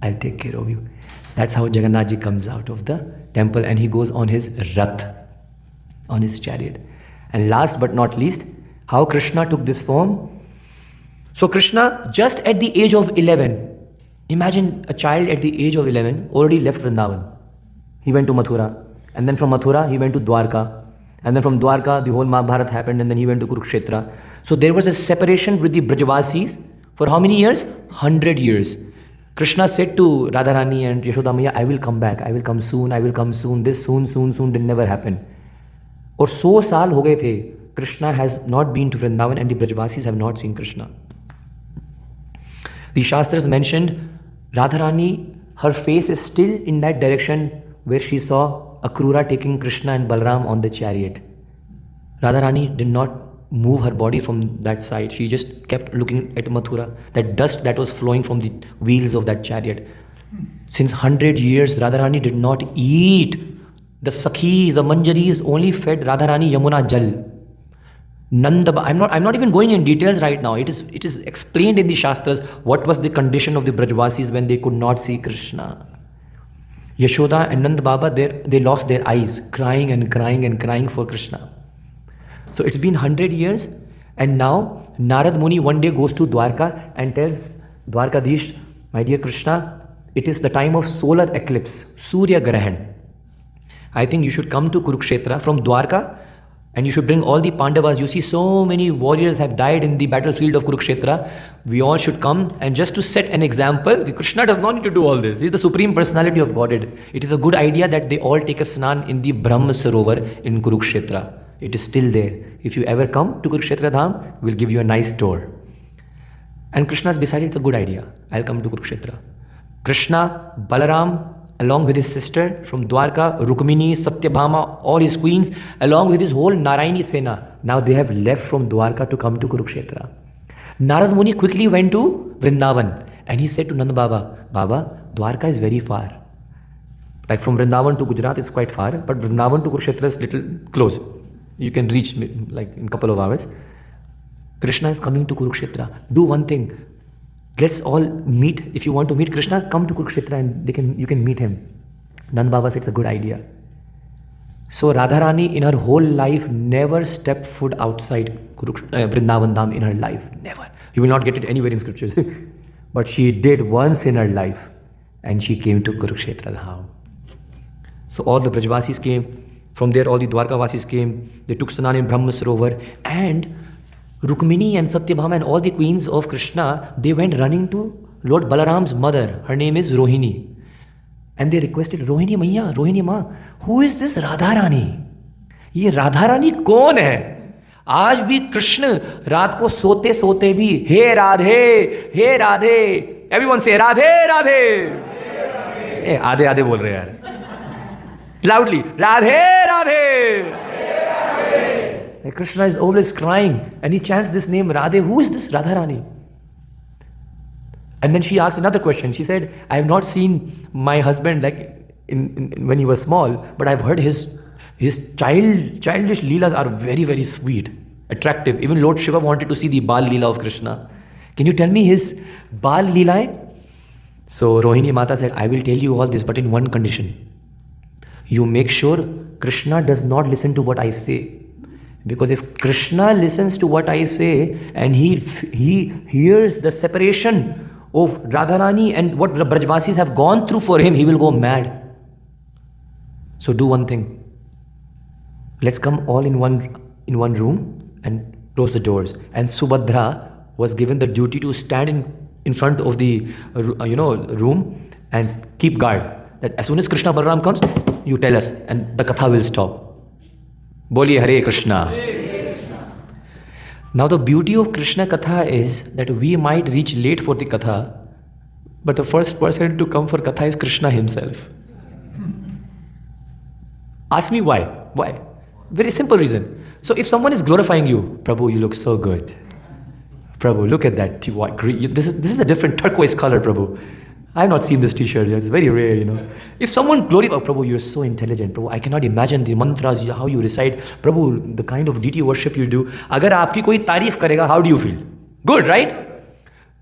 I'll take care of you. That's how Jagannath ji comes out of the temple and he goes on his Rath, on his chariot. And last but not least, how Krishna took this form. So Krishna, just at the age of 11, imagine a child at the age of 11 already left Vrindavan. He went to Mathura. And then from Mathura, he went to Dwarka. And then from Dwarka, the whole Mahabharata happened and then he went to Kurukshetra. So there was a separation with the Brajavasis for how many years? 100 years. Krishna said to Radharani and Yashoda Maya, I will come back, I will come soon, I will come soon. This soon didn't never happen. Or 100 saal ho gaye the. Krishna has not been to Vrindavan and the Brajavasis have not seen Krishna. The Shastras mentioned Radharani, her face is still in that direction where she saw Akrura taking Krishna and Balram on the chariot. Radharani did not move her body from that side. She just kept looking at Mathura, that dust that was flowing from the wheels of that chariot. Since 100 years, Radharani did not eat. The Sakhis, the Manjaris only fed Radharani Yamuna Jal. I'm not even going in details right now. It is explained in the Shastras what was the condition of the Brajvasis when they could not see Krishna. Yashoda and Nand Baba, they lost their eyes, crying and crying and crying for Krishna. So it's been 100 years and now Narad Muni one day goes to Dwarka and tells Dwarkadish, my dear Krishna, it is the time of solar eclipse, Surya Grahan. I think you should come to Kurukshetra from Dwarka and you should bring all the Pandavas. You see so many warriors have died in the battlefield of Kurukshetra. We all should come and just to set an example, Krishna does not need to do all this. He is the Supreme Personality of Godhead. It is a good idea that they all take a snan in the Brahma Sarovar in Kurukshetra. It is still there. If you ever come to Kurukshetra Dham, we'll give you a nice tour. And Krishna has decided it's a good idea. I'll come to Kurukshetra. Krishna, Balaram, along with his sister from Dwarka, Rukmini, Satyabhama, all his queens, along with his whole Narayani Sena. Now they have left from Dwarka to come to Kurukshetra. Narad Muni quickly went to Vrindavan and he said to Nanda Baba, Baba, Dwarka is very far. Like from Vrindavan to Gujarat is quite far, but Vrindavan to Kurukshetra is little close. You can reach like in a couple of hours. Krishna is coming to Kurukshetra. Do one thing. Let's all meet. If you want to meet Krishna, come to Kurukshetra and you can meet him. Nand Baba said it's a good idea. So Radharani in her whole life never stepped foot outside Vrindavan Dham in her life. Never. You will not get it anywhere in scriptures. But she did once in her life and she came to Kurukshetra Dham. So all the Brajvasis came. From there, all the Dwarkavasis came. They took Snan in Brahma Sarovar. And Rukmini and Satyabhama and all the queens of Krishna, they went running to Lord Balaram's mother. Her name is Rohini. And they requested, Rohini Maiya, Rohini Ma, who is this Radharani? ये राधारानी कौन है? आज भी कृष्ण रात को सोते सोते भी हे राधे, everyone say राधे, आधे आधे बोल रहे यार, loudly, Radhe. Krishna is always crying and he chants this name Radhe. Who is this Radharani? And then she asked another question. She said, I have not seen my husband like when he was small, but I've heard his childish leelas are very, very sweet, attractive. Even Lord Shiva wanted to see the Bal Leela of Krishna. Can you tell me his Bal Leela? So Rohini Mata said, I will tell you all this, but in one condition. You make sure Krishna does not listen to what I say. Because if Krishna listens to what I say and he hears the separation of Radharani and what the Brajvasis have gone through for him, he will go mad. So do one thing. Let's come all in one room and close the doors. And Subhadra was given the duty to stand in front of the room and keep guard. That as soon as Krishna Balaram comes, you tell us and the katha will stop. Boliye Hare Krishna. Now the beauty of Krishna Katha is that we might reach late for the Katha, but the first person to come for Katha is Krishna himself. Ask me why? Why? Very simple reason. So if someone is glorifying you, Prabhu, you look so good. Prabhu, look at that. This is a different turquoise color, Prabhu. I have not seen this t-shirt yet. It's very rare, If someone glorifies, Prabhu, you're so intelligent. Prabhu, I cannot imagine the mantras, how you recite. Prabhu, the kind of deity worship you do. Agar aapki koi tareef karega, how do you feel? Good, right?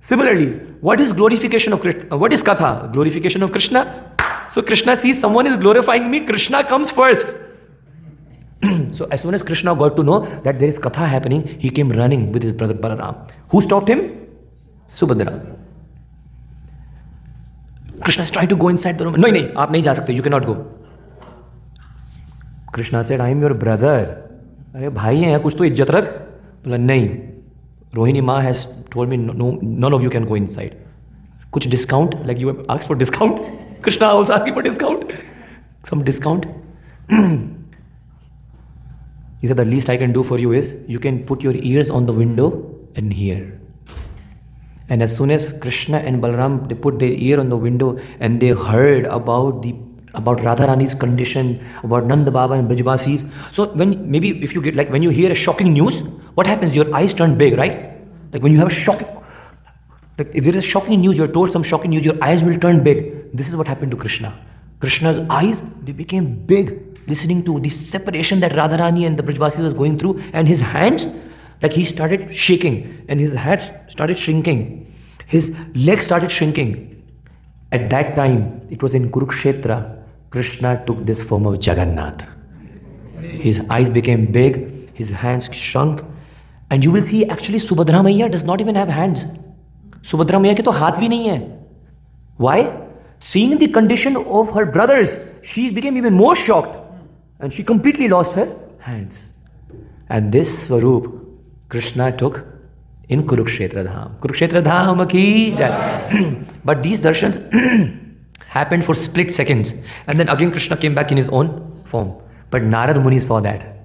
Similarly, what is glorification of Krishna? What is katha? Glorification of Krishna. So Krishna sees someone is glorifying me, Krishna comes first. So as soon as Krishna got to know that there is katha happening, he came running with his brother Balaram. Who stopped him? Subhadra. Krishna is trying to go inside the room. No, aap nahi ja sakte. You cannot go. Krishna said, I am your brother. Arey bhai hai, kuch to izzat rakh. Bola, nahi. Rohini Ma has told me no, none of you can go inside. Kuch discount? Like you have asked for discount? Krishna also asking for discount. Some discount? He said, the least I can do for you is, you can put your ears on the window and hear. And as soon as Krishna and Balaram, they put their ear on the window and they heard about Radharani's condition, about Nanda Baba and Brajvasis. So if you get, like when you hear a shocking news, what happens? Your eyes turn big, right? Like when you have a shocking, like if there is a shocking news, you're told some shocking news, your eyes will turn big. This is what happened to Krishna. Krishna's eyes, they became big, listening to the separation that Radharani and the Brajvasis was going through, and his hands, like he started shaking and his hands started shrinking. His legs started shrinking. At that time, it was in Kurukshetra, Krishna took this form of Jagannath. His eyes became big, his hands shrunk. And you will see actually Subhadra Maiya does not even have hands. Subhadra Maiya ke to haath bhi nahi hai. Why? Seeing the condition of her brothers, she became even more shocked. And she completely lost her hands. And this Swaroop, Krishna took in Kurukshetra Dham. Kurukshetra Dham ki jai. But these darshans happened for split seconds. And then again Krishna came back in his own form. But Narad Muni saw that.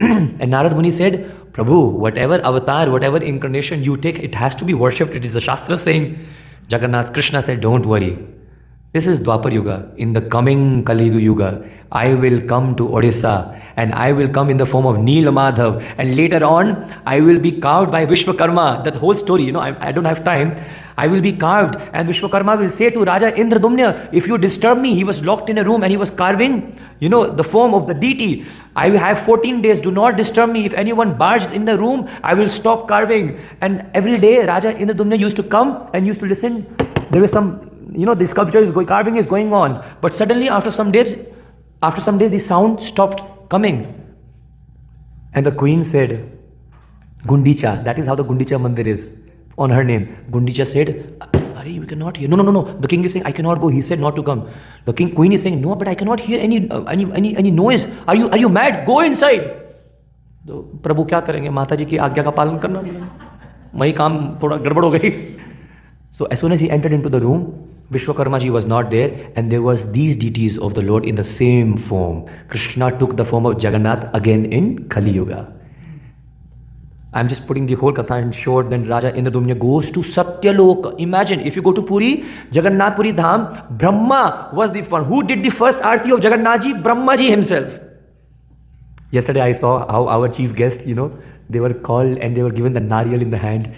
And Narad Muni said, Prabhu, whatever avatar, whatever incarnation you take, it has to be worshipped. It is the Shastra saying. Jagannath, Krishna said, don't worry. This is Dwapar Yuga. In the coming Kali Yuga, I will come to Odisha and I will come in the form of Nila Madhav, and later on I will be carved by Vishwakarma. That whole story, I don't have time. I will be carved and Vishwakarma will say to Raja Indradumna, if you disturb me, he was locked in a room and he was carving, the form of the deity. I will have 14 days, do not disturb me. If anyone barges in the room, I will stop carving. And every day Raja Indradumna used to come and used to listen. There was some, the sculpture is going, carving is going on. But suddenly after some days, the sound stopped coming. And the queen said, Gundicha, that is how the Gundicha Mandir is, on her name. Gundicha said, Pujari, we cannot hear. No. The king is saying, I cannot go. He said not to come. The queen is saying, no, but I cannot hear any noise. Are you mad? Go inside. तो प्रभु क्या करेंगे? माता जी की आज्ञा का पालन करना पड़ेगा. वही काम थोड़ा गड़बड़ हो गई. So as soon as he entered into the room, Vishwakarma ji was not there, and there was these deities of the Lord in the same form. Krishna took the form of Jagannath again in Kali Yuga. I'm just putting the whole katha in short. Then Raja Indradumna goes to Satyaloka. Imagine, if you go to Puri, Jagannath Puri Dham, Brahma was the one. Who did the first arti of Jagannath ji? Brahma ji himself. Yesterday I saw how our chief guests, they were called and they were given the nariyal in the hand.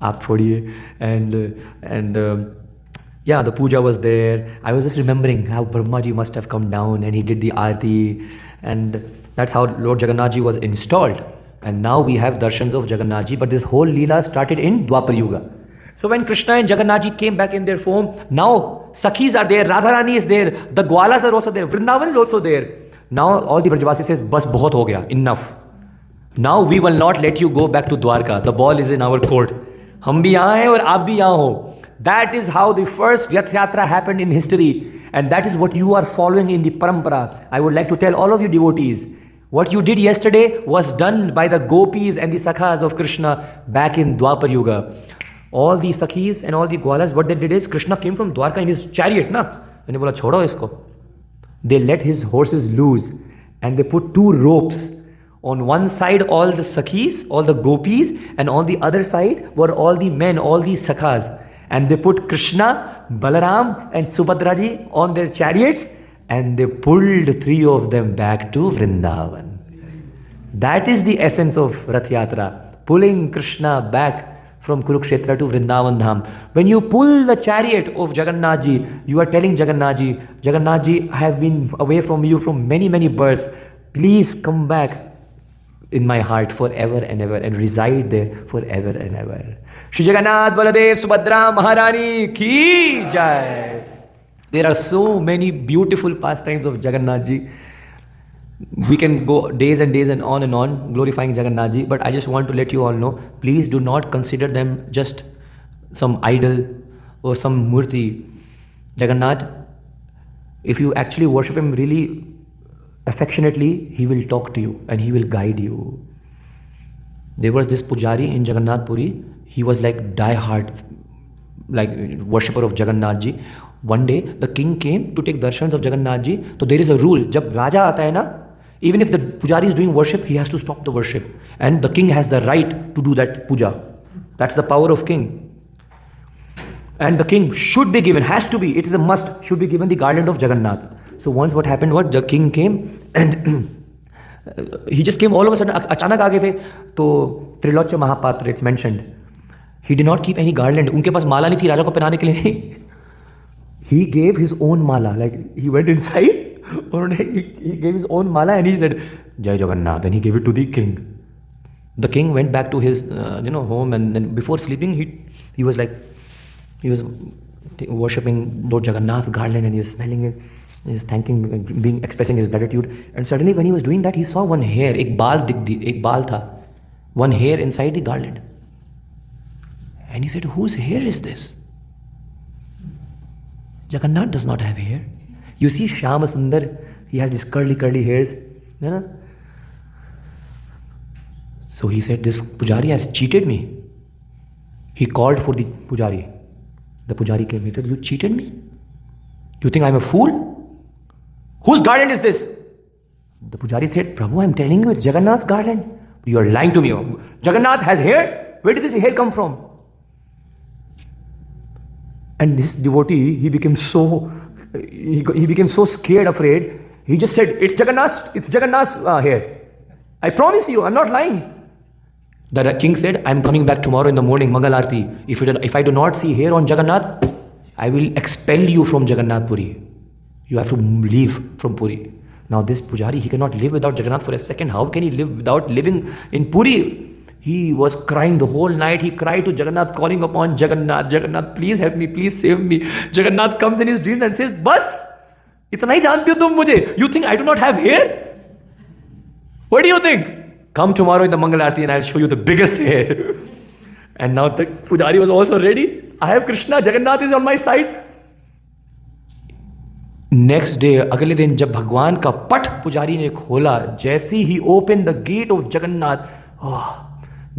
Aap thodiye. And yeah, the puja was there. I was just remembering how Brahma ji must have come down and he did the arti. And that's how Lord Jagannath ji was installed. And now we have darshans of Jagannath ji, but this whole lila started in Dwapar Yuga. So when Krishna and Jagannath ji came back in their form, now Sakhis are there, Radharani is there, the Gwalas are also there, Vrindavan is also there. Now all the Brajavasis says, bas bahut ho gaya, enough. Now we will not let you go back to Dwarka. The ball is in our court. Hum bhi yahan hain aur aap bhi yahan ho. That is how the first Yath Yatra happened in history. And that is what you are following in the parampara. I would like to tell all of you devotees, what you did yesterday was done by the gopis and the sakhas of Krishna back in Dwapar Yuga. All the sakhis and all the gwalas, what they did is, Krishna came from Dwarka in his chariot, na? They bola, chodo isko. They let his horses loose and they put two ropes. On one side all the sakhis, all the gopis, and on the other side were all the men, all the sakhas. And they put Krishna, Balaram and Subhadra ji on their chariots, and they pulled three of them back to Vrindavan. That is the essence of Rath Yatra, pulling Krishna back from Kurukshetra to Vrindavan Dham. When you pull the chariot of Jagannath ji, you are telling Jagannath ji, I have been away from you from many, many births. Please come back in my heart forever and ever and reside there forever and ever. Shri Jagannath Baladev Subhadra Maharani Ki Jai. There are so many beautiful pastimes of Jagannath ji. We can go days and days and on glorifying Jagannath ji, but I just want to let you all know, please do not consider them just some idol or some murti. Jagannath, if you actually worship him really affectionately, he will talk to you and he will guide you. There was this pujari in Jagannath Puri. He was like die-hard worshipper of Jagannath ji. One day the king came to take darshans of Jagannath ji. So there is a rule, jab Raja aata hai na, even if the pujari is doing worship, he has to stop the worship. And the king has the right to do that puja. That's the power of king. And the king should be given, has to be, it is a must, should be given the garland of Jagannath. So once what happened, the king came and he just came all of a sudden, achanak aage the, to Trilocha Mahapatra, it's mentioned. He did not keep any garland. Unke paas mala nahi thi Raja ko pehnane ke liye. He gave his own mala, like he went inside, he gave his own mala and he said, Jai Jagannath, and he gave it to the king. The king went back to his home, and then before sleeping, he was worshipping Lord Jagannath's garland and he was smelling it. He was thanking, expressing his gratitude. And suddenly when he was doing that, he saw one hair, ek baal tha, one hair inside the garland. And he said, whose hair is this? Jagannath does not have hair. You see Shyama Sundar, he has these curly hairs. So he said, this pujari has cheated me. He called for the pujari. The pujari came. He said, you cheated me? You think I'm a fool? Whose garland is this? The pujari said, Prabhu, I'm telling you, it's Jagannath's garland. You are lying to me. Jagannath has hair? Where did this hair come from? And this devotee, he became so scared, afraid. He just said, it's Jagannath's hair. I promise you, I'm not lying. The king said, I'm coming back tomorrow in the morning, Mangal Aarti. If I do not see hair on Jagannath, I will expel you from Jagannath Puri. You have to leave from Puri. Now this pujari, he cannot live without Jagannath for a second. How can he live without living in Puri? He was crying the whole night. He cried to Jagannath, calling upon Jagannath. Jagannath, please help me, please save me. Jagannath comes in his dreams and says, Bas, itna hi janti ho tum mujhe. You think I do not have hair? What do you think? Come tomorrow in the Mangal Aarti and I'll show you the biggest hair. And now the pujari was also ready. I have Krishna, Jagannath is on my side. Next day, अगले दिन जब भगवान का पट पुजारी ने खोला, जैसे ही open the gate of Jagannath,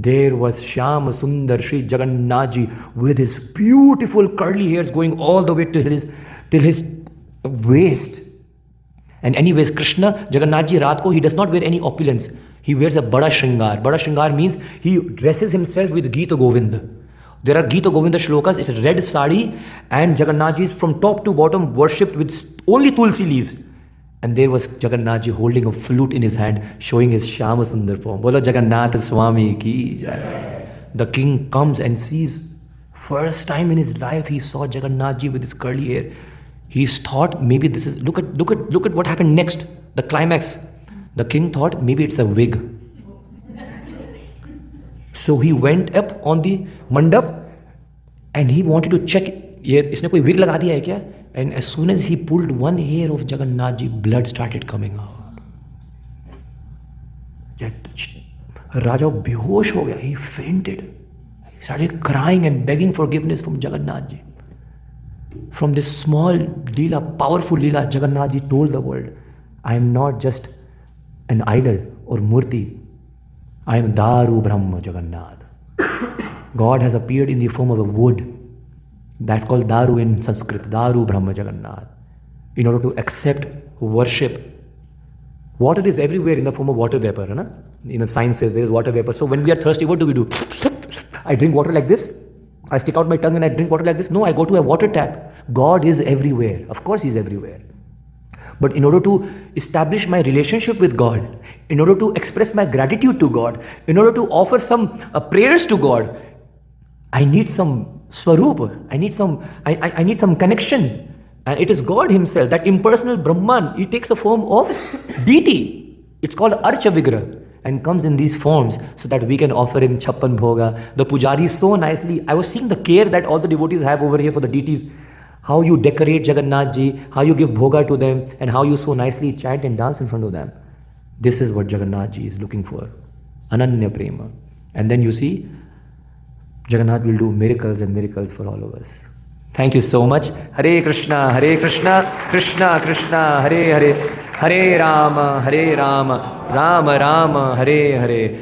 there was Shyam Sundar Shri Jagannath ji with his beautiful curly hairs going all the way till his waist. And anyways Krishna Jagannath ji रात को, he does not wear any opulence, he wears a Bada Shringar. Bada Shringar means he dresses himself with Geet Govind. There are Gita Govinda shlokas. It's a red sari, and Jagannath ji is from top to bottom worshipped with only tulsi leaves. And there was Jagannath ji holding a flute in his hand, showing his Shyama Sundar form. Bolo Jagannath Swami ki jai. The king comes and sees, first time in his life he saw Jagannath ji with his curly hair. He's thought maybe this is, look at what happened next. The climax. The king thought maybe it's a wig. So he went up on the mandap and he wanted to check, ये इसने कोई wig लगा दिया है क्या? And as soon as he pulled one hair of Jagannath ji, blood started coming out. राजा बेहोश हो गया. He fainted. He started crying and begging forgiveness from Jagannath ji. From this small lila, powerful lila, Jagannath ji told the world, I am not just an idol or murti. I am Daru Brahma Jagannath. God has appeared in the form of a wood. That's called Daru in Sanskrit. Daru Brahma Jagannath. In order to accept, worship. Water is everywhere in the form of water vapor. Right? In the sciences, there is water vapor. So when we are thirsty, what do? I drink water like this. I stick out my tongue and I drink water like this. No, I go to a water tap. God is everywhere. Of course, He is everywhere. But in order to establish my relationship with God, in order to express my gratitude to God, in order to offer some prayers to God, I need some swarup. I need some connection. And it is God Himself, that impersonal Brahman. He takes a form of deity. It's called Archa Vigraha and comes in these forms so that we can offer Him Chappan Bhoga. The pujari so nicely, I was seeing the care that all the devotees have over here for the deities. How you decorate Jagannath ji, how you give bhoga to them, and how you so nicely chant and dance in front of them. This is what Jagannath ji is looking for. Ananya Prema. And then you see, Jagannath will do miracles and miracles for all of us. Thank you so much. Hare Krishna, Krishna Krishna, Hare Hare, Hare Rama, Rama Rama, Hare Hare.